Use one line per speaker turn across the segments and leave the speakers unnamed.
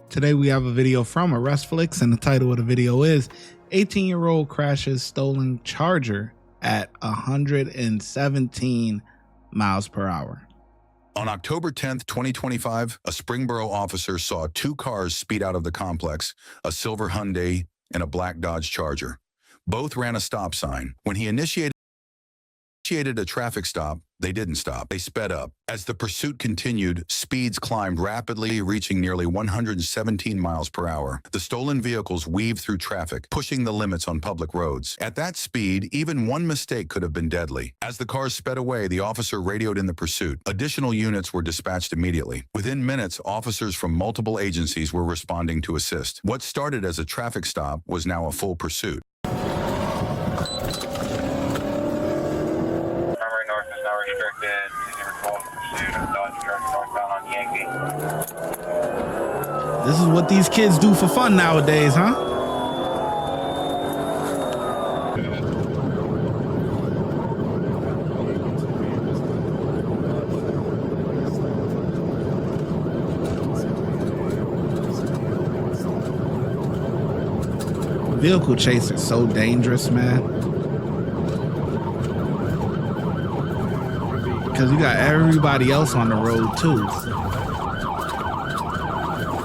Today we have a video from ArrestFlix, and the title of the video is 18-year-old crashes stolen charger at 117 miles per hour.
On October 10th, 2025, a Springboro officer saw two cars speed out of the complex, a silver Hyundai and a black Dodge Charger. Both ran a stop sign. When he initiated a traffic stop, they didn't stop. They sped up. As the pursuit continued, speeds climbed rapidly, reaching nearly 117 miles per hour. The stolen vehicles weaved through traffic, pushing the limits on public roads. At that speed, even one mistake could have been deadly. As the cars sped away, the officer radioed in the pursuit. Additional units were dispatched immediately. Within minutes, officers from multiple agencies were responding to assist. What started as a traffic stop was now a full pursuit.
This is what these kids do for fun nowadays, huh? Vehicle chase is so dangerous, man. Because you got everybody else on the road too.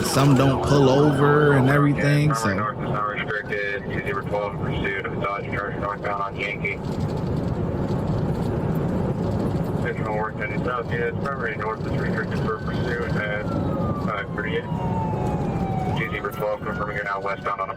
Some don't pull over and everything, so.
North is not restricted. 2012 pursuit of Dodge Charger northbound on Yankee. Additional work headed south, yes. Primary north is restricted for pursuit at 538. GZ12 confirming you're now westbound on a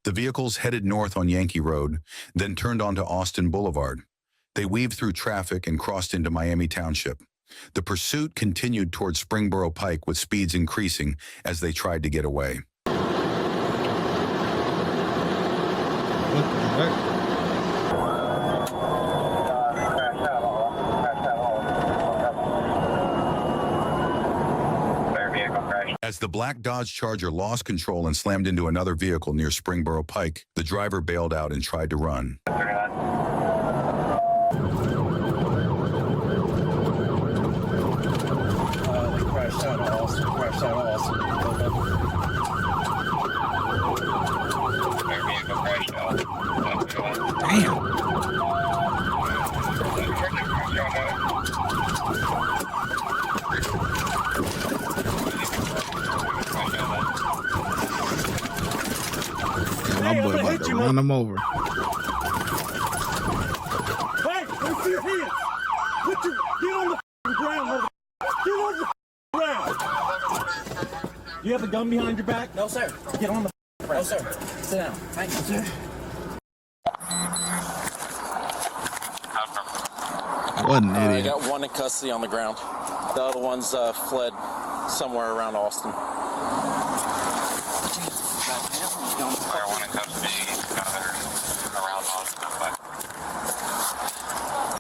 The vehicles headed north on Yankee Road, then turned onto Austin Boulevard. They weaved through traffic and crossed into Miami Township. The pursuit continued towards Springboro Pike with speeds increasing as they tried to get away.
What the heck?
As the black Dodge Charger lost control and slammed into another vehicle near Springboro Pike, the driver bailed out and tried to run.
Damn. My boy about to run him over.
Hey, don't see your hands. Get on the ground, mother. Get on the ground. You have a gun behind your back? No, sir. Get on the ground. No, sir. Sit down. Thank you, sir.
What an idiot.
I got one in custody on the ground. The other one's fled somewhere around Austin.
One in custody, another around Austin.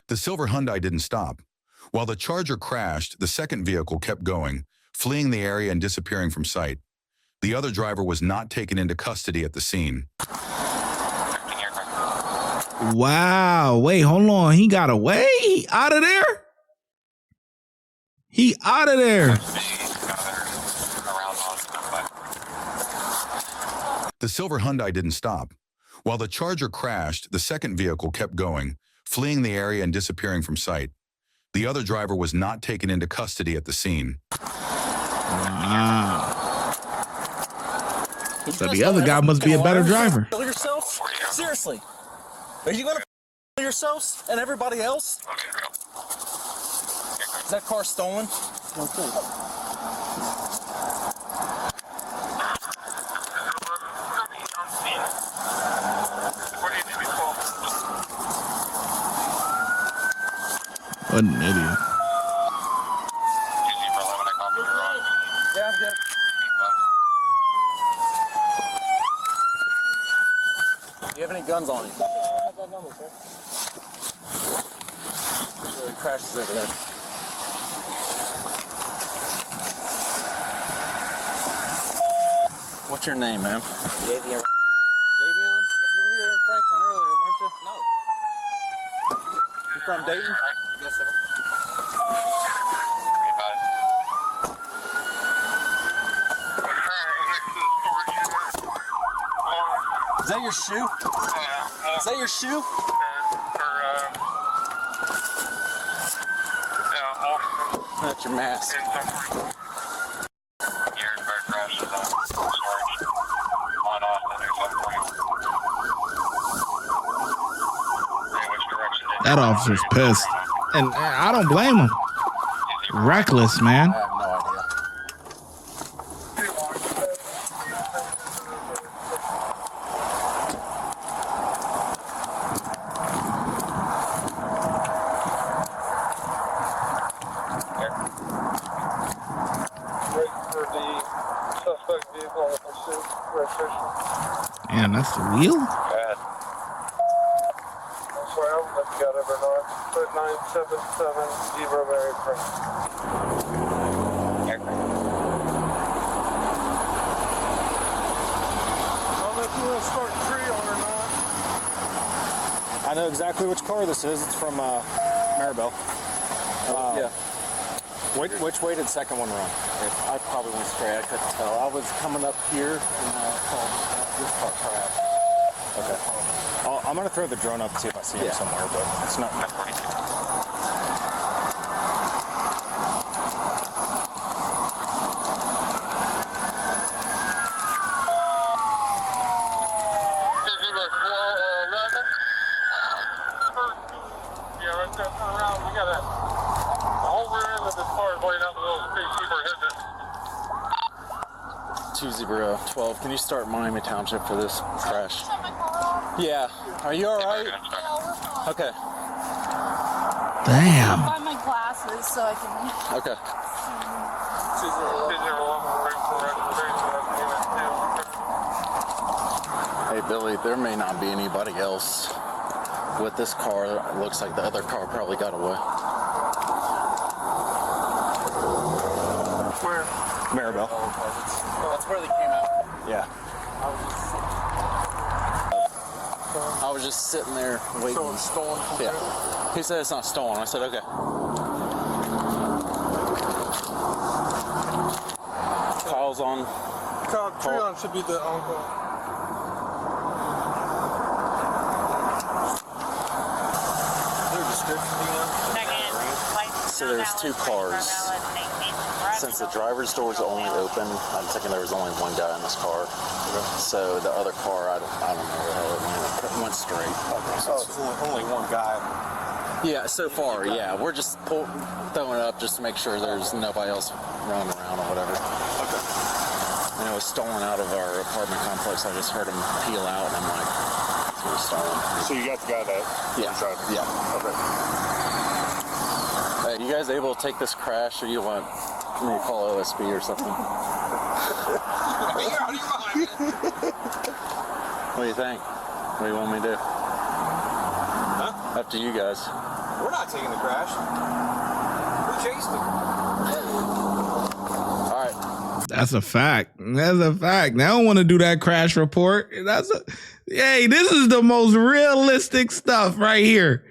The silver Hyundai didn't stop. While the Charger crashed, the second vehicle kept going, fleeing the area and disappearing from sight. The other driver was not taken into custody at the scene.
Wow. Wait, hold on. He got away? He out of there? He out of there.
The silver Hyundai didn't stop. While the Charger crashed, the second vehicle kept going, fleeing the area and disappearing from sight. The other driver was not taken into custody at the scene.
Wow. So the other guy must be a better driver.
Kill yourself? Seriously. Are you going to kill yourselves and everybody else? Is that car stolen? Okay.
What an idiot.
Yeah, I'm good. Do you have any guns on you? I have that number, sir. The crash is over there. What's your name, man? Davion. Davion? You were here in Franklin earlier, weren't you? No. You from Dayton? Yes, sir. your shoe? Is that your shoe? That's your mask.
That officer's pissed. And I don't blame him. Reckless, man.
I have no idea.
For the suspect vehicle in pursuit, registration.
Man, that's the wheel?
Bad. I'm sorry, I don't know if you got it or not. But 977 Zebra Berry Print. I don't know if you want to start tree on or not.
I know exactly which car this is. It's from Maribel. Yeah. Which way did the second one run?
I probably went straight. I couldn't tell. I was coming up here and I saw this car crash.
Okay. I'm gonna throw the drone up to see if I see him somewhere, but it's not.
Yeah, right there. Turn around. We got a whole rear end of this car is laying out the little space keeper hitting it.
2012. Can you start Miami Township for this crash?
Yeah. Are you all right? Okay.
Damn.
I'll find my glasses so I can.
Okay.
201
Hey Billy, there may not be anybody else with this car. It looks like the other car probably got away.
Where?
Maribel.
That's where they came out.
Yeah.
I was just sitting there waiting.
So it's stolen from
Yeah. He said it's not stolen. I said, okay. Kyle's on.
Treon should be the uncle.
So there's two cars. Since the driver's door is only open, I'm thinking there was only one guy in this car. So the other car, I don't know where the hell it went. It went straight.
Okay, so it's only one guy.
Yeah, so far, yeah. We're just throwing it up just to make sure there's nobody else running around or whatever.
Okay.
And it was stolen out of our apartment complex. I just heard him peel out, and I'm like, it was stolen.
So you got the guy that
Yeah. Yeah.
Okay.
Hey, you guys able to take this crash, or you want me to call OSB or something? What do you think? What do you want me to do?
Huh?
Up to you guys.
We're not taking the crash. We chased him.
All right.
That's a fact. That's a fact. They don't want to do that crash report. Hey, this is the most realistic stuff right here.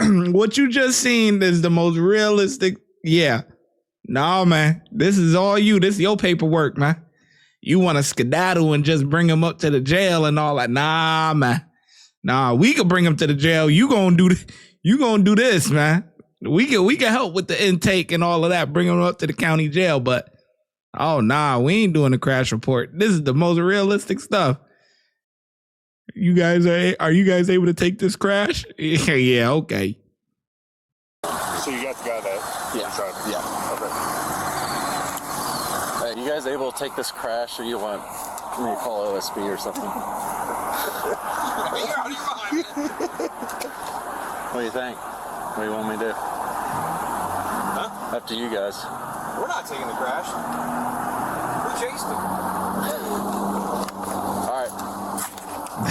What you just seen is the most realistic. Yeah. Nah, man. This is all you. This is your paperwork, man. You want to skedaddle and just bring him up to the jail and all that. Nah, man. Nah, we could bring him to the jail. You gonna do this, man. We can help with the intake and all of that. Bring him up to the county jail, but oh nah, we ain't doing a crash report. This is the most realistic stuff. Are you guys able to take this crash? Yeah, okay.
So you got the guy that
Yeah.
Okay.
Hey, you guys able to take this crash, or you want me to call OSB or something? What do you think? What do you want me to do?
Huh?
Up to you guys.
We're not taking the crash. We chased him.
All right.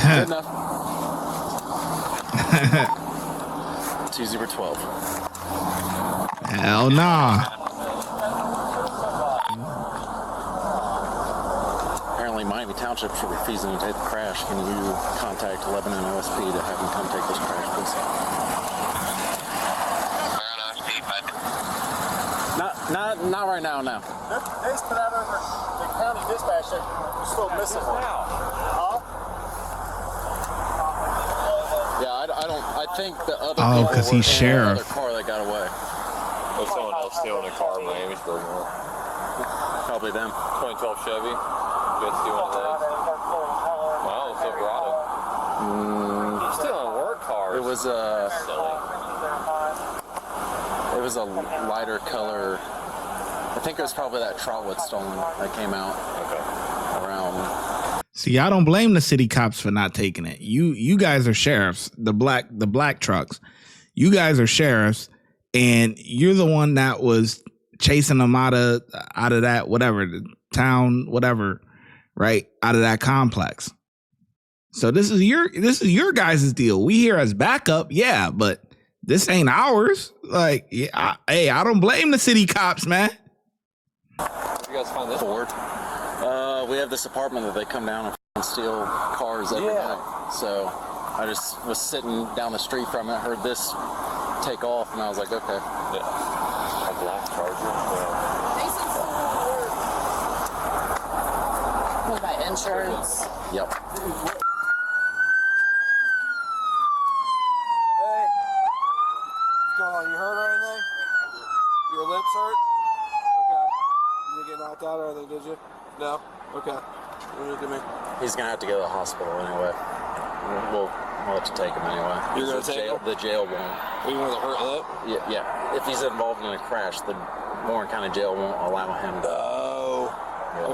Good enough. 2012.
Hell nah.
Apparently, Miami Township should be refusing to take the crash. Can you contact Lebanon OSP to have them come take this crash, please? Not right now. No.
They just put out over the county dispatch that we're still missing one.
I think the other
Oh,
people
'cause
were
he's
in
sheriff.
the other car that got away.
There's someone else stealing a car in Miamisburg now.
Probably them.
2012 Chevy. Just stealing one of those. Wow, it's Silverado. Stealing work cars.
It was a lighter color. I think it was probably that Trotwood stolen that came out around.
See, y'all don't blame the city cops for not taking it. You guys are sheriffs, the black trucks. You guys are sheriffs, and you're the one that was chasing them out of that whatever, the town, whatever, right? Out of that complex. So this is your guys' deal. We here as backup, yeah, but this ain't ours. Like, yeah, I don't blame the city cops, man.
You guys find this?
Ford. We have this apartment that they come down and steal cars every night. So I just was sitting down the street from it, heard this take off, and I was like, okay.
Yeah. A black Charger.
What about insurance?
Yep.
Hey, what's going on? You hurt or anything? Your lips hurt? Okay. You didn't get knocked out or anything, did you? No? Okay. What do you do me?
He's gonna have to go to the hospital anyway. We'll have to take him anyway.
You're gonna take him?
The jail won't.
You want to hurt lip?
Yeah. If he's involved in a crash, the Warren County Jail won't allow him to.
Oh.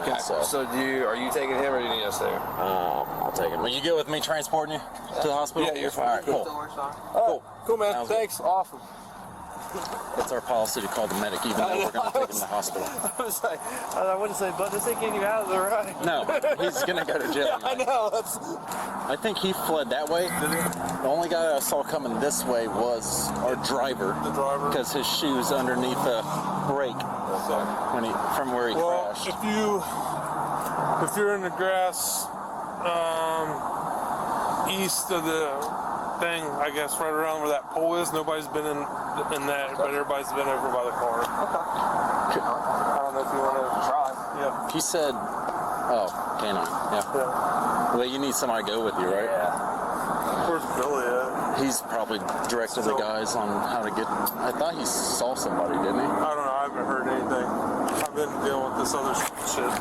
Okay. So are you taking him or do you need us there?
I'll take him. Will you go with me transporting you to the hospital?
Yeah, you're fine.
All right, cool.
Cool, man.
Sounds
Thanks. Awesome.
It's our policy to call the medic, even though we're going to take him to the hospital.
I was like, I wouldn't say, but this ain't getting you out of the ride.
No, he's going to go to jail.
I know.
I think he fled that way. The only guy I saw coming this way was our driver.
The driver?
Because his shoe's underneath the brake from where he crashed.
If you're in the grass east of the thing, I guess, right around where that pole is, nobody's been in that, but everybody's been over by the car. Okay. I don't know if you want to try. Yeah.
He said, canine. Yeah. Well, you need somebody to go with you, right?
Yeah. Where's Billy at?
He's probably directing the guys on how to get. I thought he saw somebody, didn't he?
I don't know. I haven't heard anything. I've been dealing with this other shit.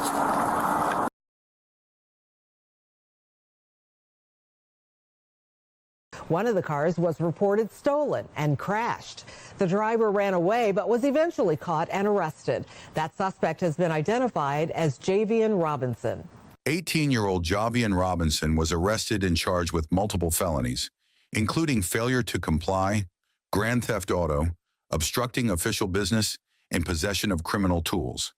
One of the cars was reported stolen and crashed. The driver ran away but was eventually caught and arrested. That suspect has been identified as Javian Robinson.
18-year-old Javian Robinson was arrested and charged with multiple felonies, including failure to comply, grand theft auto, obstructing official business, and possession of criminal tools.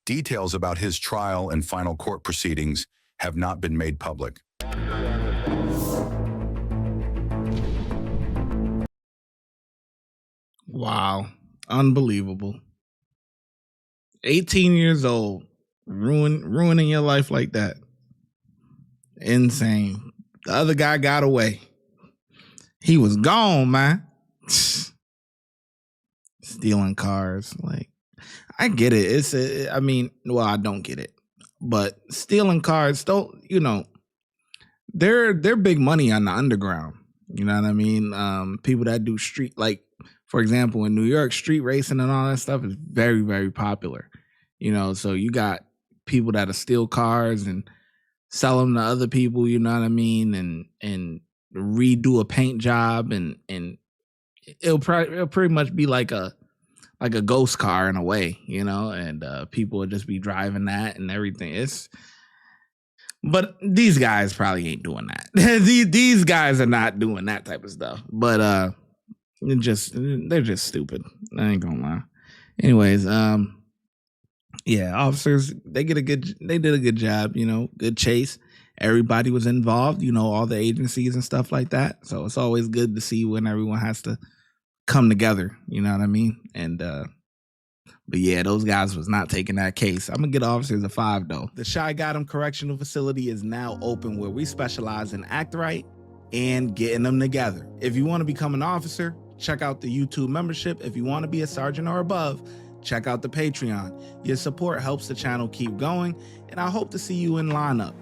Details about his trial and final court proceedings have not been made public.
Wow. Unbelievable. 18 years old, ruining your life like that. Insane. The other guy got away. He was gone, man. Stealing cars. Like, I get it. I don't get it. But stealing cars, they're big money on the underground. You know what I mean? People that do street, like, for example, in New York, street racing and all that stuff is very, very popular. So you got people that'll steal cars and sell them to other people, you know what I mean? And redo a paint job and it'll pretty much be like a ghost car in a way, and people will just be driving that and everything. But these guys probably ain't doing that. These guys are not doing that type of stuff. But they're just stupid. I ain't gonna lie. Anyways, officers, they did a good job, good chase. Everybody was involved, all the agencies and stuff like that. So it's always good to see when everyone has to come together, you know what I mean? And but yeah, those guys was not taking that case. I'm gonna get officers a 5 though. The ShyGotEm Correctional Facility is now open, where we specialize in act right and getting them together. If you want to become an officer, check out the YouTube membership. If you want to be a sergeant or above, check out the Patreon. Your support helps the channel keep going, and I hope to see you in lineup.